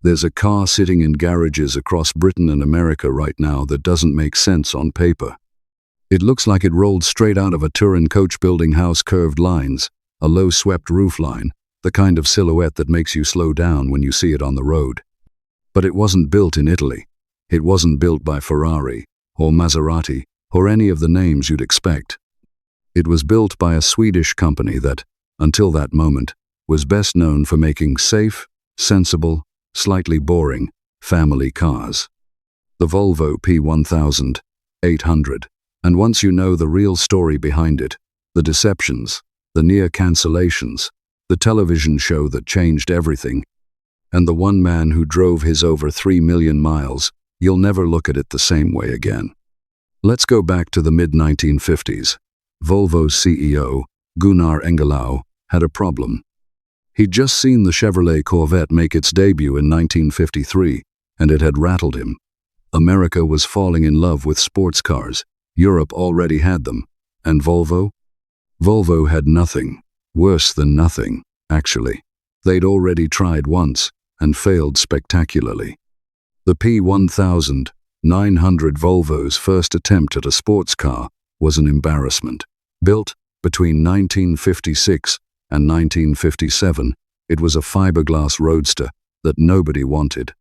There's a car sitting in garages across Britain and America right now that doesn't make sense on paper. It looks like it rolled straight out of a Turin coach building house, curved lines, a low swept roofline, the kind of silhouette that makes you slow down when you see it on the road. But it wasn't built in Italy. It wasn't built by Ferrari, or Maserati, or any of the names you'd expect. It was built by a Swedish company that, until that moment, was best known for making safe, sensible, slightly boring, family cars. The Volvo P1800. And once you know the real story behind it, the deceptions, the near cancellations, the television show that changed everything, and the one man who drove his over 3 million miles, you'll never look at it the same way again. Let's go back to the mid-1950s. Volvo's CEO, Gunnar Engellau, had a problem. He'd just seen the Chevrolet Corvette make its debut in 1953, and it had rattled him. America was falling in love with sports cars. Europe already had them. And Volvo? Volvo had nothing. Worse than nothing, actually. They'd already tried once and failed spectacularly. The P1800 Volvo's first attempt at a sports car was an embarrassment. Built between 1956 and 1957, it was a fiberglass roadster that nobody wanted.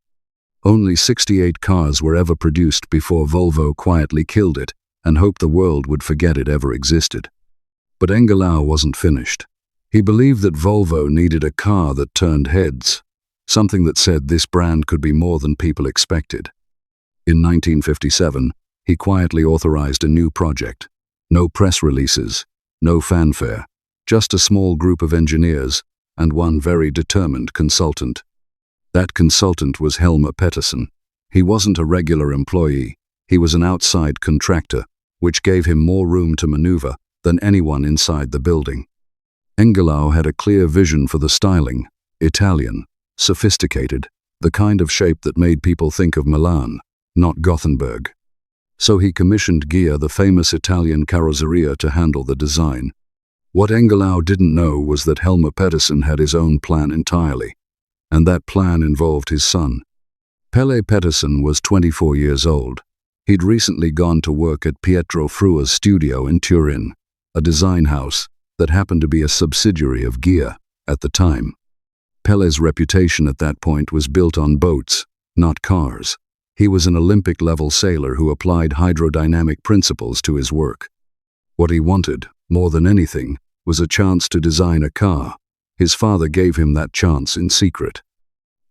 Only 68 cars were ever produced before Volvo quietly killed it and hoped the world would forget it ever existed. But Engellau wasn't finished. He believed that Volvo needed a car that turned heads, something that said this brand could be more than people expected. In 1957, he quietly authorized a new project. No press releases, no fanfare, just a small group of engineers and one very determined consultant. That consultant was Pelle Petterson. He wasn't a regular employee. He was an outside contractor, which gave him more room to maneuver than anyone inside the building. Engellau had a clear vision for the styling, Italian, sophisticated, the kind of shape that made people think of Milan, not Gothenburg. So he commissioned Ghia, the famous Italian carrozzeria, to handle the design. What Engellau didn't know was that Pelle Petterson had his own plan entirely, and that plan involved his son. Pelle Petterson was 24 years old. He'd recently gone to work at Pietro Frua's studio in Turin, a design house that happened to be a subsidiary of Ghia at the time. Pelle's reputation at that point was built on boats, not cars. He was an Olympic-level sailor who applied hydrodynamic principles to his work. What he wanted, more than anything, was a chance to design a car. His father gave him that chance in secret.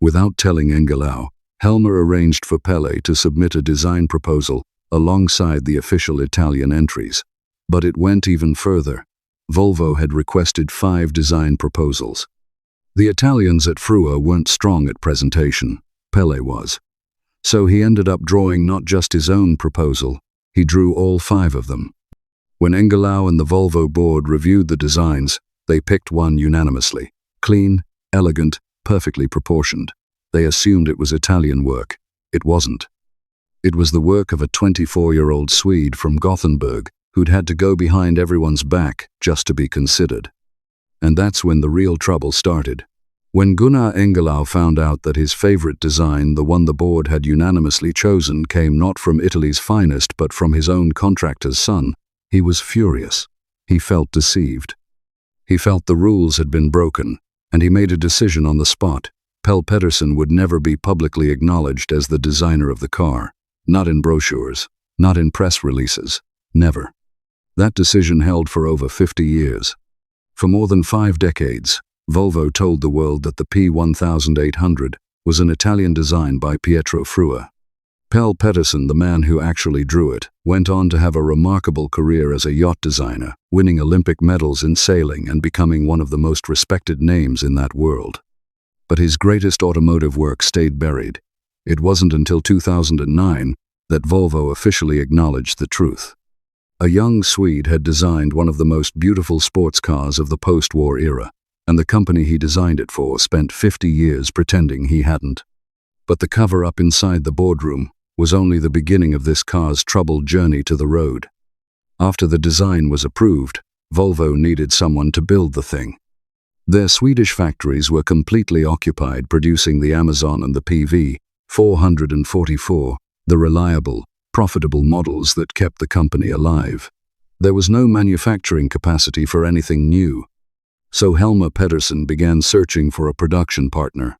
Without telling Engellau, Pelle arranged for Pelle to submit a design proposal alongside the official Italian entries. But it went even further. Volvo had requested 5 design proposals. The Italians at Frua weren't strong at presentation. Pelle was. So he ended up drawing not just his own proposal, he drew all 5 of them. When Engellau and the Volvo board reviewed the designs, they picked one unanimously. Clean, elegant, perfectly proportioned. They assumed it was Italian work. It wasn't. It was the work of a 24-year-old Swede from Gothenburg who'd had to go behind everyone's back just to be considered. And that's when the real trouble started. When Gunnar Engellau found out that his favorite design, the one the board had unanimously chosen, came not from Italy's finest but from his own contractor's son, he was furious. He felt deceived. He felt the rules had been broken, and he made a decision on the spot. Pelle Petterson would never be publicly acknowledged as the designer of the car. Not in brochures, not in press releases, never. That decision held for over 50 years. For more than 5 decades, Volvo told the world that the P1800 was an Italian design by Pietro Frua. Pelle Petterson, the man who actually drew it, went on to have a remarkable career as a yacht designer, winning Olympic medals in sailing and becoming one of the most respected names in that world. But his greatest automotive work stayed buried. It wasn't until 2009 that Volvo officially acknowledged the truth. A young Swede had designed one of the most beautiful sports cars of the post-war era, and the company he designed it for spent 50 years pretending he hadn't. But the cover-up inside the boardroom was only the beginning of this car's troubled journey to the road. After the design was approved, Volvo needed someone to build the thing. Their Swedish factories were completely occupied producing the Amazon and the PV444, the reliable, profitable models that kept the company alive. There was no manufacturing capacity for anything new. So Pelle Petterson began searching for a production partner.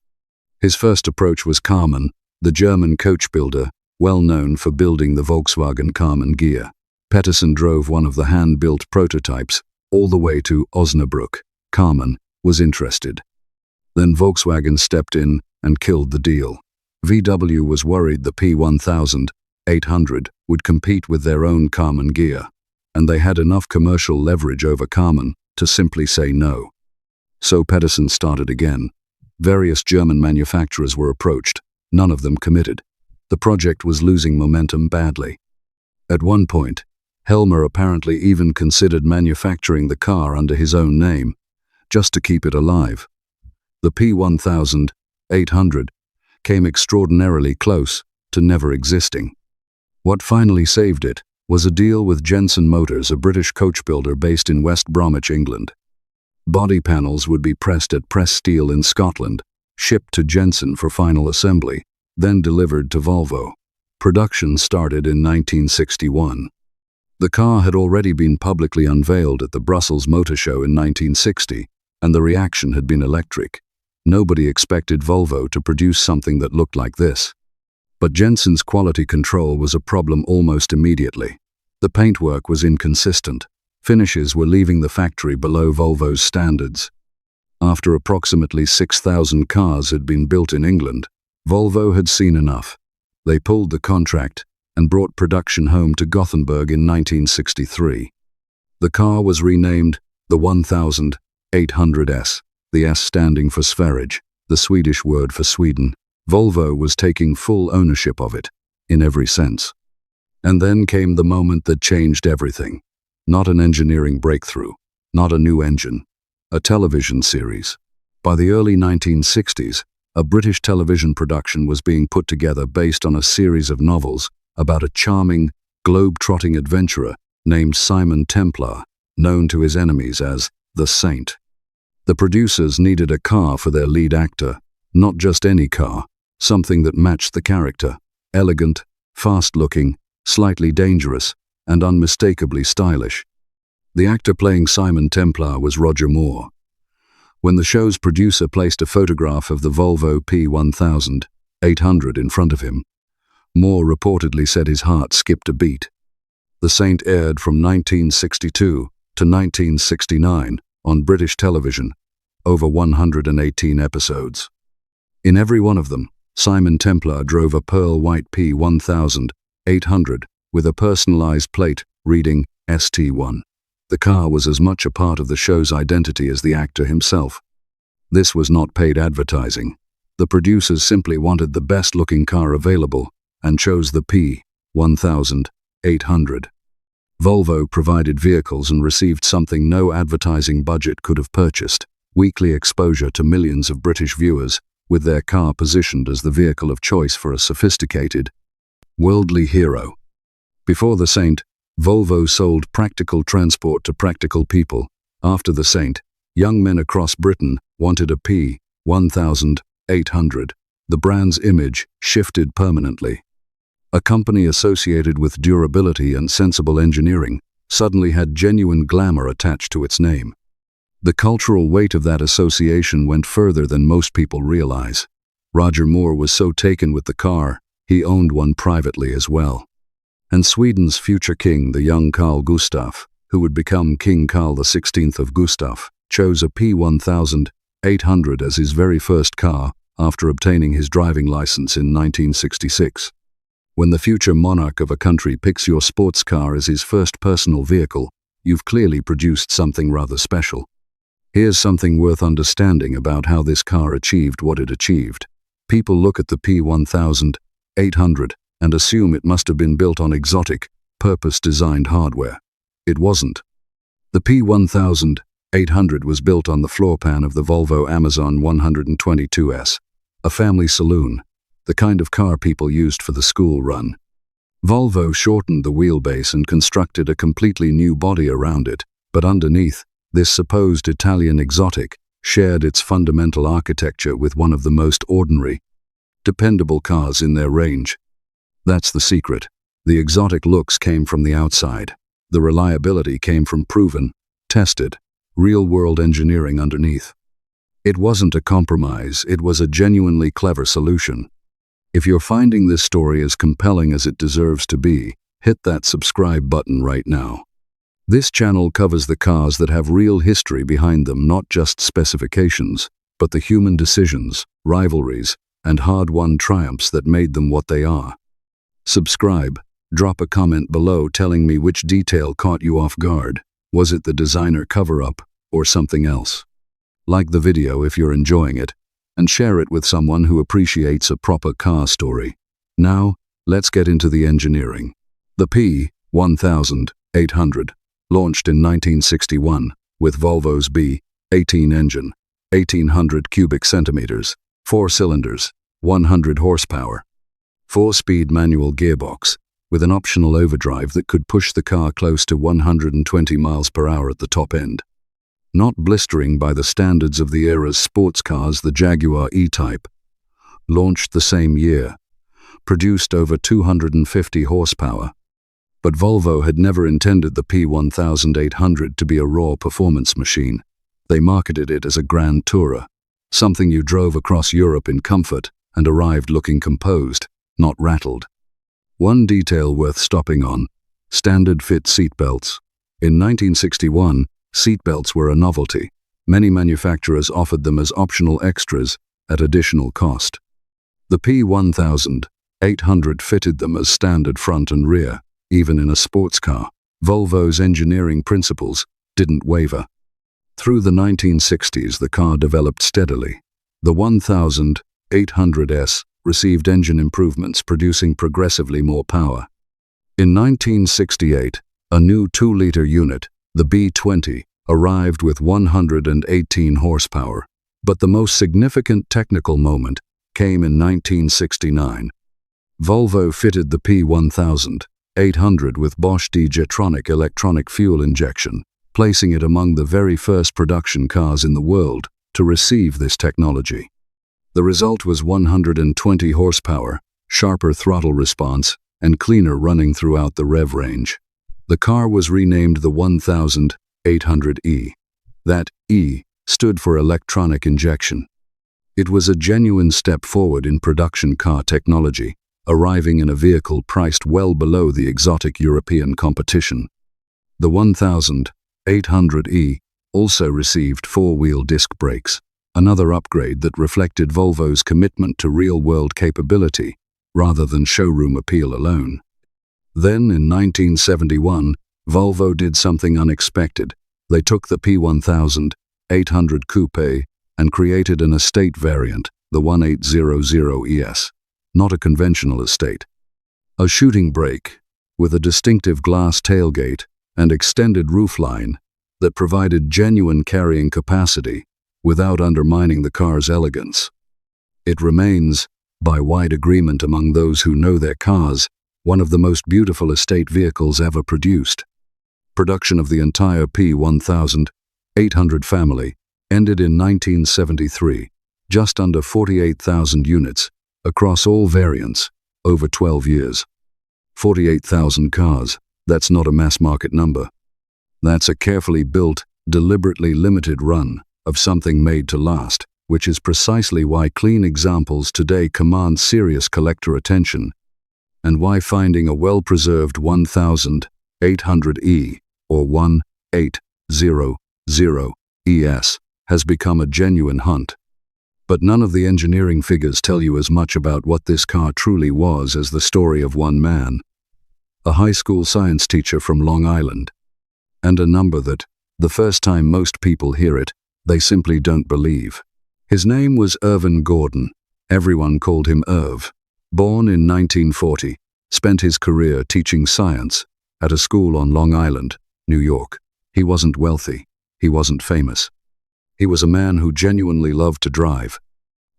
His first approach was Karmann, the German coach builder, well known for building the Volkswagen Karmann gear. Petterson drove one of the hand-built prototypes all the way to Osnabrück. Karmann was interested. Then Volkswagen stepped in and killed the deal. VW was worried the P1800 would compete with their own Karmann gear, and they had enough commercial leverage over Karmann to simply say no. So Petterson started again. Various German manufacturers were approached. None of them committed. The project was losing momentum badly. At one point, Pelle apparently even considered manufacturing the car under his own name, just to keep it alive. The P1800 came extraordinarily close to never existing. What finally saved it was a deal with Jensen Motors, a British coach builder based in West Bromwich, England. Body panels would be pressed at Press Steel in Scotland, shipped to Jensen for final assembly, then delivered to Volvo. Production started in 1961. The car had already been publicly unveiled at the Brussels Motor Show in 1960, and the reaction had been electric. Nobody expected Volvo to produce something that looked like this. But Jensen's quality control was a problem almost immediately. The paintwork was inconsistent. Finishes were leaving the factory below Volvo's standards. After approximately 6,000 cars had been built in England, Volvo had seen enough. They pulled the contract and brought production home to Gothenburg in 1963. The car was renamed the 1800S, the S standing for Sverige, the Swedish word for Sweden. Volvo was taking full ownership of it, in every sense. And then came the moment that changed everything. Not an engineering breakthrough, not a new engine, a television series. By the early 1960s, a British television production was being put together based on a series of novels about a charming, globe-trotting adventurer named Simon Templar, known to his enemies as the Saint. The producers needed a car for their lead actor, not just any car, something that matched the character, elegant, fast-looking, slightly dangerous, and unmistakably stylish. The actor playing Simon Templar was Roger Moore. When the show's producer placed a photograph of the Volvo P1800 in front of him, Moore reportedly said his heart skipped a beat. The Saint aired from 1962 to 1969 on British television, over 118 episodes. In every one of them, Simon Templar drove a pearl-white P1800 with a personalized plate reading ST1. The car was as much a part of the show's identity as the actor himself. This was not paid advertising. The producers simply wanted the best-looking car available and chose the P1800. Volvo provided vehicles and received something no advertising budget could have purchased: weekly exposure to millions of British viewers, with their car positioned as the vehicle of choice for a sophisticated, worldly hero. Before the Saint, Volvo sold practical transport to practical people. After the Saint, young men across Britain wanted a P1800. The brand's image shifted permanently. A company associated with durability and sensible engineering suddenly had genuine glamour attached to its name. The cultural weight of that association went further than most people realize. Roger Moore was so taken with the car, he owned one privately as well. And Sweden's future king, the young Carl Gustaf, who would become King Carl XVI of Gustaf, chose a P1800 as his very first car after obtaining his driving license in 1966. When the future monarch of a country picks your sports car as his first personal vehicle, you've clearly produced something rather special. Here's something worth understanding about how this car achieved what it achieved. People look at the P1800 and assume it must have been built on purpose-designed hardware. It wasn't. The P1800 was built on the floor pan of the Volvo Amazon 122S, a family saloon, the kind of car people used for the school run. Volvo shortened the wheelbase and constructed a completely new body around it, but underneath, this supposed Italian exotic shared its fundamental architecture with one of the most ordinary, dependable cars in their range. That's the secret. The exotic looks came from the outside. The reliability came from proven, tested, real-world engineering underneath. It wasn't a compromise, it was a genuinely clever solution. If you're finding this story as compelling as it deserves to be, hit that subscribe button right now. This channel covers the cars that have real history behind them, not just specifications, but the human decisions, rivalries, and hard-won triumphs that made them what they are. Subscribe. Drop a comment below telling me which detail caught you off guard. Was it the designer cover-up or something else? Like the video if you're enjoying it, and share it with someone who appreciates a proper car story. Now, let's get into the engineering. The P1800, launched in 1961 with Volvo's B18 engine, 1800 cubic centimeters, 4 cylinders, 100 horsepower, 4-speed manual gearbox, with an optional overdrive that could push the car close to 120 miles per hour at the top end. Not blistering by the standards of the era's sports cars, the Jaguar E-Type, launched the same year, produced over 250 horsepower. But Volvo had never intended the P1800 to be a raw performance machine. They marketed it as a grand tourer, something you drove across Europe in comfort and arrived looking composed, not rattled. One detail worth stopping on: standard fit seatbelts. In 1961, seatbelts were a novelty. Many manufacturers offered them as optional extras at additional cost. The P1800 fitted them as standard front and rear, even in a sports car. Volvo's engineering principles didn't waver. Through the 1960s, the car developed steadily. The 1800S received engine improvements, producing progressively more power. In 1968, a new 2-liter unit, the B20, arrived with 118 horsepower. But the most significant technical moment came in 1969. Volvo fitted the P1800 with Bosch D-Jetronic electronic fuel injection, placing it among the very first production cars in the world to receive this technology. The result was 120 horsepower, sharper throttle response, and cleaner running throughout the rev range. The car was renamed the 1800E. That E stood for electronic injection. It was a genuine step forward in production car technology, arriving in a vehicle priced well below the exotic European competition. The 1800E also received 4-wheel disc brakes, another upgrade that reflected Volvo's commitment to real-world capability rather than showroom appeal alone. Then, in 1971, Volvo did something unexpected. They took the P1800 coupe and created an estate variant, the 1800ES, not a conventional estate. A shooting brake, with a distinctive glass tailgate and extended roofline that provided genuine carrying capacity without undermining the car's elegance. It remains, by wide agreement among those who know their cars, one of the most beautiful estate vehicles ever produced. Production of the entire P1800 family ended in 1973, just under 48,000 units, across all variants, over 12 years. 48,000 cars, that's not a mass-market number. That's a carefully built, deliberately limited run of something made to last, which is precisely why clean examples today command serious collector attention, and why finding a well-preserved 1800E or 1800ES has become a genuine hunt. But none of the engineering figures tell you as much about what this car truly was as the story of one man, a high school science teacher from Long Island, and a number that, the first time most people hear it, they simply don't believe. His name was Irvin Gordon. Everyone called him Irv. Born in 1940, spent his career teaching science at a school on Long Island, New York. He wasn't wealthy. He wasn't famous. He was a man who genuinely loved to drive.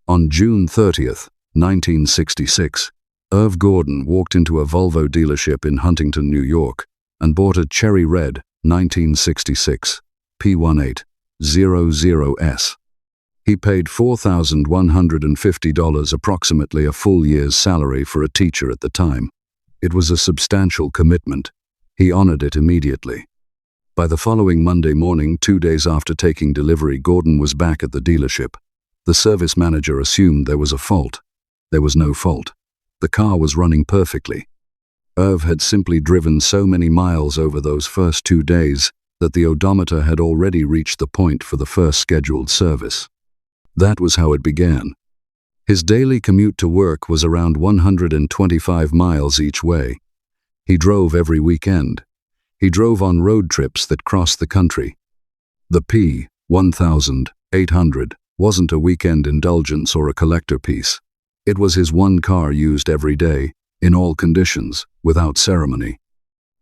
On June 30th, 1966, Irv Gordon walked into a Volvo dealership in Huntington, New York, and bought a cherry red 1966 P1800S. He paid $4,150, approximately a full year's salary for a teacher at the time. It was a substantial commitment. He honored it immediately. By the following Monday morning, 2 days after taking delivery, Gordon was back at the dealership. The service manager assumed there was a fault. There was no fault. The car was running perfectly. Irv had simply driven so many miles over those first 2 days that the odometer had already reached the point for the first scheduled service. That was how it began. His daily commute to work was around 125 miles each way. He drove every weekend. He drove on road trips that crossed the country. The P1800 wasn't a weekend indulgence or a collector piece. It was his one car used every day, in all conditions, without ceremony.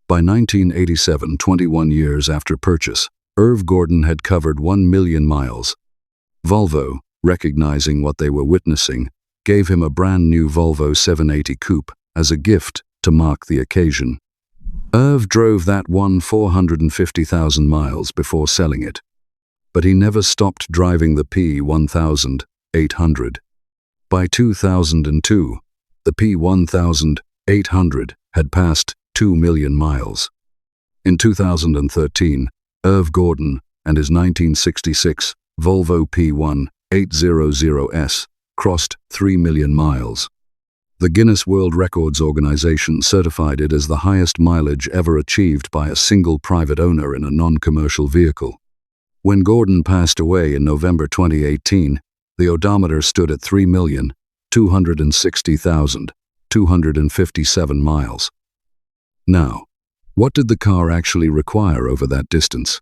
By 1987, 21 years after purchase, Irv Gordon had covered 1 million miles. Volvo, recognizing what they were witnessing, gave him a brand new Volvo 780 coupe as a gift to mark the occasion. Irv drove that one 450,000 miles before selling it. But he never stopped driving the P1800. By 2002, the P1800 had passed 2 million miles. In 2013, Irv Gordon and his 1966 Volvo P1800 crossed 3 million miles. The Guinness World Records organization certified it as the highest mileage ever achieved by a single private owner in a non-commercial vehicle. When Gordon passed away in November 2018, the odometer stood at 3,260,257 miles. Now, what did the car actually require over that distance?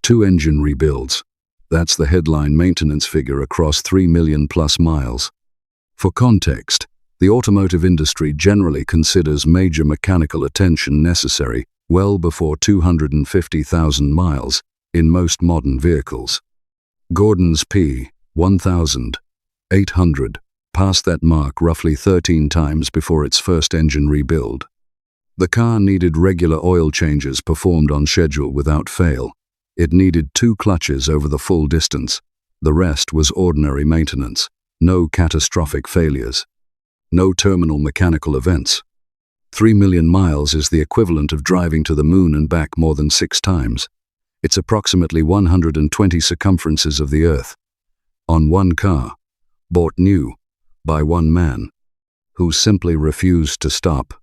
2 engine rebuilds. That's the headline maintenance figure across 3 million plus miles. For context, the automotive industry generally considers major mechanical attention necessary well before 250,000 miles in most modern vehicles. Gordon's P1800 passed that mark roughly 13 times before its first engine rebuild. The car needed regular oil changes performed on schedule without fail. It needed 2 clutches over the full distance. The rest was ordinary maintenance. No catastrophic failures. No terminal mechanical events. 3 million miles is the equivalent of driving to the moon and back more than 6 times. It's approximately 120 circumferences of the Earth. On one car, bought new, by one man, who simply refused to stop.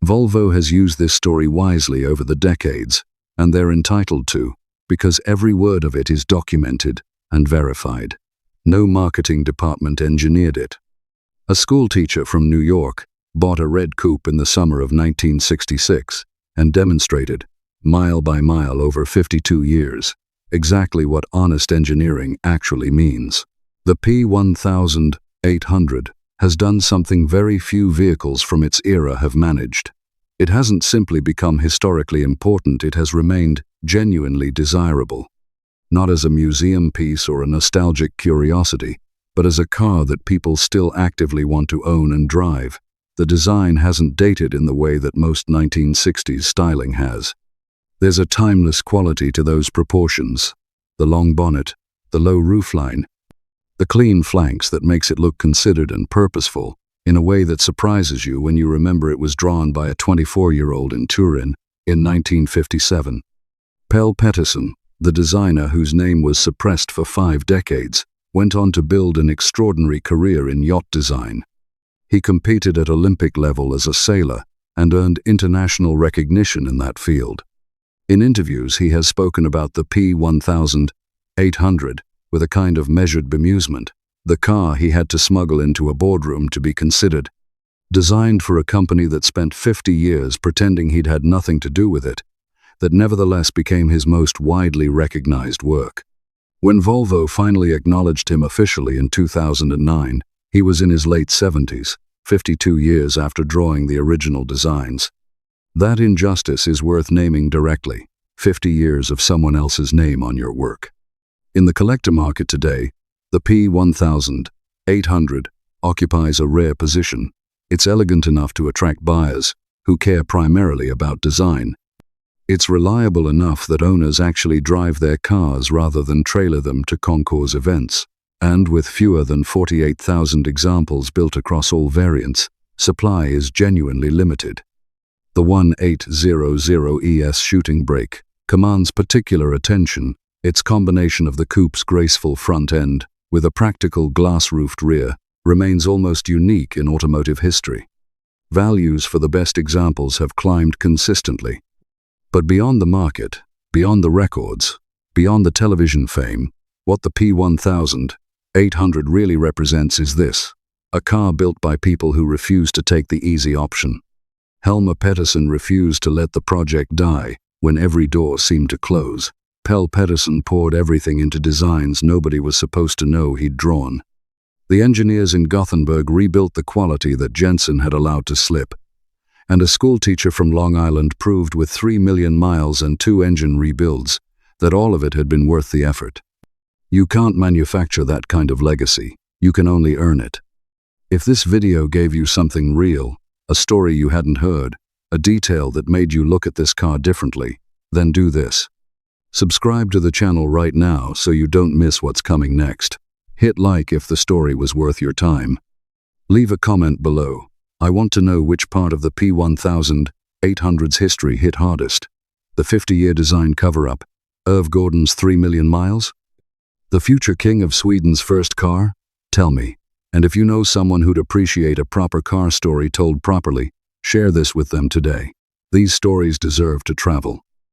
Volvo has used this story wisely over the decades, and they're entitled to, because every word of it is documented and verified. No marketing department engineered it. A schoolteacher from New York bought a red coupe in the summer of 1966 and demonstrated, mile by mile over 52 years, exactly what honest engineering actually means. The P1800 has done something very few vehicles from its era have managed. It hasn't simply become historically important, it has remained genuinely desirable. Not as a museum piece or a nostalgic curiosity, but as a car that people still actively want to own and drive. The design hasn't dated in the way that most 1960s styling has. There's a timeless quality to those proportions. The long bonnet, the low roofline, the clean flanks that makes it look considered and purposeful in a way that surprises you when you remember it was drawn by a 24-year-old in Turin in 1957. Pelle Petterson, the designer whose name was suppressed for 5 decades, went on to build an extraordinary career in yacht design. He competed at Olympic level as a sailor and earned international recognition in that field. In interviews, he has spoken about the P1800 with a kind of measured bemusement, the car he had to smuggle into a boardroom to be considered. Designed for a company that spent 50 years pretending he'd had nothing to do with it, that nevertheless became his most widely recognized work. When Volvo finally acknowledged him officially in 2009, he was in his late 70s, 52 years after drawing the original designs. That injustice is worth naming directly, 50 years of someone else's name on your work. In the collector market today, the P1800 occupies a rare position. It's elegant enough to attract buyers who care primarily about design. It's reliable enough that owners actually drive their cars rather than trailer them to concours events. And with fewer than 48,000 examples built across all variants, supply is genuinely limited. The 1800 ES shooting brake commands particular attention. Its combination of the coupe's graceful front end with a practical glass-roofed rear remains almost unique in automotive history. Values for the best examples have climbed consistently. But beyond the market, beyond the records, beyond the television fame, what the P1800 really represents is this: a car built by people who refuse to take the easy option. Pelle Petterson refused to let the project die when every door seemed to close. Pelle Petterson poured everything into designs nobody was supposed to know he'd drawn. The engineers in Gothenburg rebuilt the quality that Jensen had allowed to slip. And a schoolteacher from Long Island proved with 3 million miles and 2 engine rebuilds that all of it had been worth the effort. You can't manufacture that kind of legacy. You can only earn it. If this video gave you something real, a story you hadn't heard, a detail that made you look at this car differently, then do this. Subscribe to the channel right now so you don't miss what's coming next. Hit like if the story was worth your time. Leave a comment below. I want to know which part of the P1800's history hit hardest. The 50-year design cover-up, Irv Gordon's 3 million miles? The future king of Sweden's first car? Tell me. And if you know someone who'd appreciate a proper car story told properly, share this with them today. These stories deserve to travel.